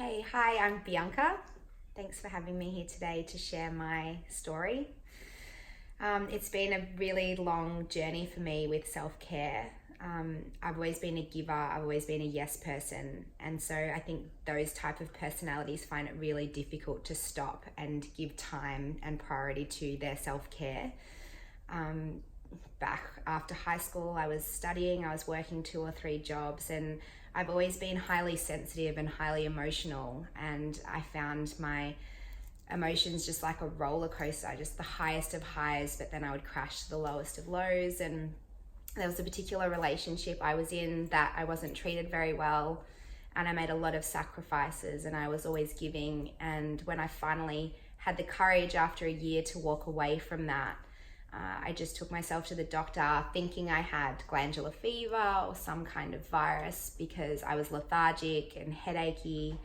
Hey, hi, I'm Bianca. Thanks for having me here today to share my story. It's been a really long journey for me with self care. I've always been a giver, I've always been a yes person. And so I think those type of personalities find it really difficult to stop and give time and priority to their self care. Um, Back after high school, I was studying, I was working 2 or 3 jobs, and I've always been highly sensitive and highly emotional. And I found my emotions just like a roller coaster, just the highest of highs, but then I would crash to the lowest of lows. And there was a particular relationship I was in that I wasn't treated very well, and I made a lot of sacrifices, and I was always giving. And when I finally had the courage after a year to walk away from that, I just took myself to the doctor thinking I had glandular fever or some kind of virus because I was lethargic and headachy.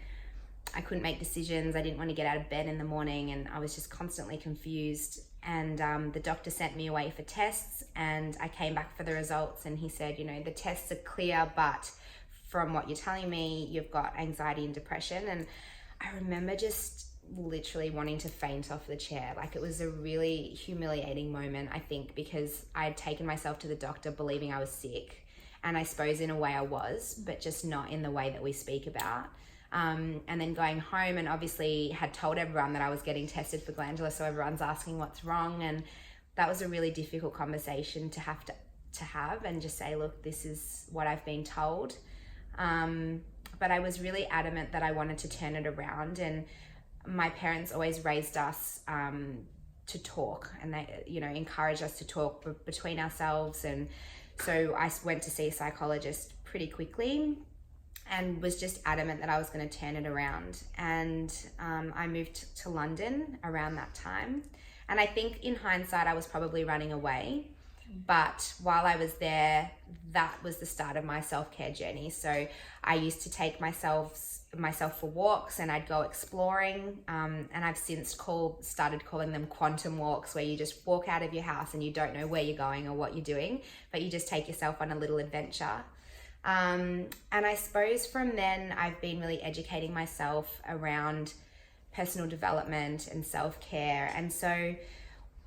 I couldn't make decisions. I didn't want to get out of bed in the morning, and I was just constantly confused. And the doctor sent me away for tests, and I came back for the results, and he said, the tests are clear, but from what you're telling me, you've got anxiety and depression. And I remember just literally wanting to faint off the chair. Like, it was a really humiliating moment, I think, because I had taken myself to the doctor believing I was sick. And I suppose in a way I was, but just not in the way that we speak about. And then going home and obviously had told everyone that I was getting tested for glandular, so everyone's asking what's wrong. And that was a really difficult conversation to have and just say, look, this is what I've been told. But I was really adamant that I wanted to turn it around. And my parents always raised us to talk, and they, encouraged us to talk between ourselves. And so I went to see a psychologist pretty quickly and was just adamant that I was going to turn it around. And I moved to London around that time. And I think in hindsight, I was probably running away. But while I was there, that was the start of my self-care journey. So I used to take myself for walks, and I'd go exploring. And I've since started calling them quantum walks, where you just walk out of your house and you don't know where you're going or what you're doing, but you just take yourself on a little adventure. And I suppose from then I've been really educating myself around personal development and self-care. And so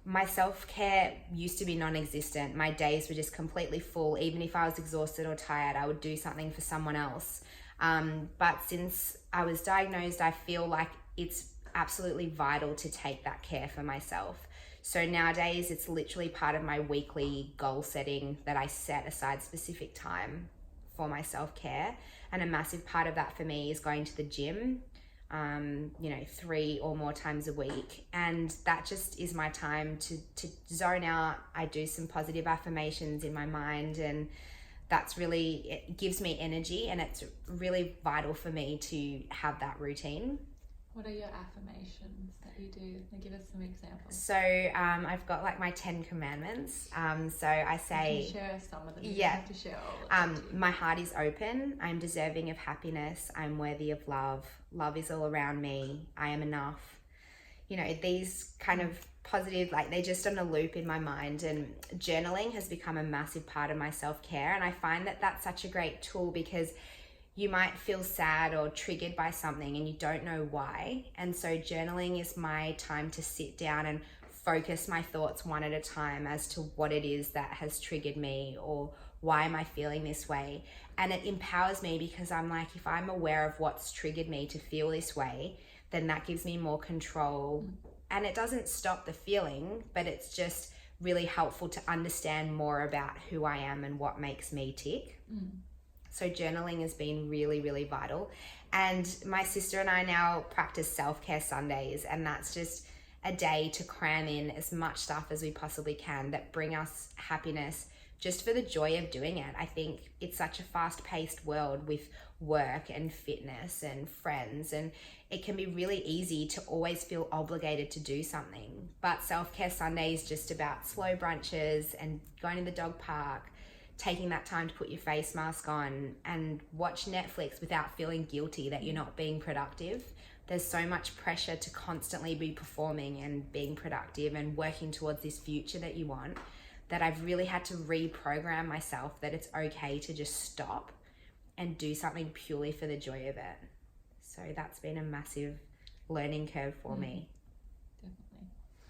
my self-care used to be non-existent. My days were just completely full. Even if I was exhausted or tired, I would do something for someone else. But since I was diagnosed, I feel like it's absolutely vital to take that care for myself. So nowadays, it's literally part of my weekly goal setting that I set aside specific time for my self-care. And a massive part of that for me is going to the gym, 3 or more times a week. And that just is my time to zone out. I do some positive affirmations in my mind, and it gives me energy, and it's really vital for me to have that routine. What are your affirmations that you do? Give us some examples. So I've got like my 10 commandments. So I say, you can share some of them. You yeah. don't have to share all of them. My heart is open. I'm deserving of happiness. I'm worthy of love. Love is all around me. I am enough. These kind of positive, they're just on a loop in my mind. And journaling has become a massive part of my self-care. And I find that that's such a great tool, because you might feel sad or triggered by something and you don't know why. And so journaling is my time to sit down and focus my thoughts one at a time as to what it is that has triggered me, or why am I feeling this way. And it empowers me, because I'm like, if I'm aware of what's triggered me to feel this way, then that gives me more control. And it doesn't stop the feeling, but it's just really helpful to understand more about who I am and what makes me tick. So journaling has been really, really vital. And my sister and I now practice self-care Sundays, and that's just a day to cram in as much stuff as we possibly can that bring us happiness, just for the joy of doing it. I think it's such a fast-paced world with work and fitness and friends, and it can be really easy to always feel obligated to do something. But self-care Sunday is just about slow brunches and going to the dog park, taking that time to put your face mask on and watch Netflix without feeling guilty that you're not being productive. There's so much pressure to constantly be performing and being productive and working towards this future that you want, that I've really had to reprogram myself that it's okay to just stop and do something purely for the joy of it. So that's been a massive learning curve for me.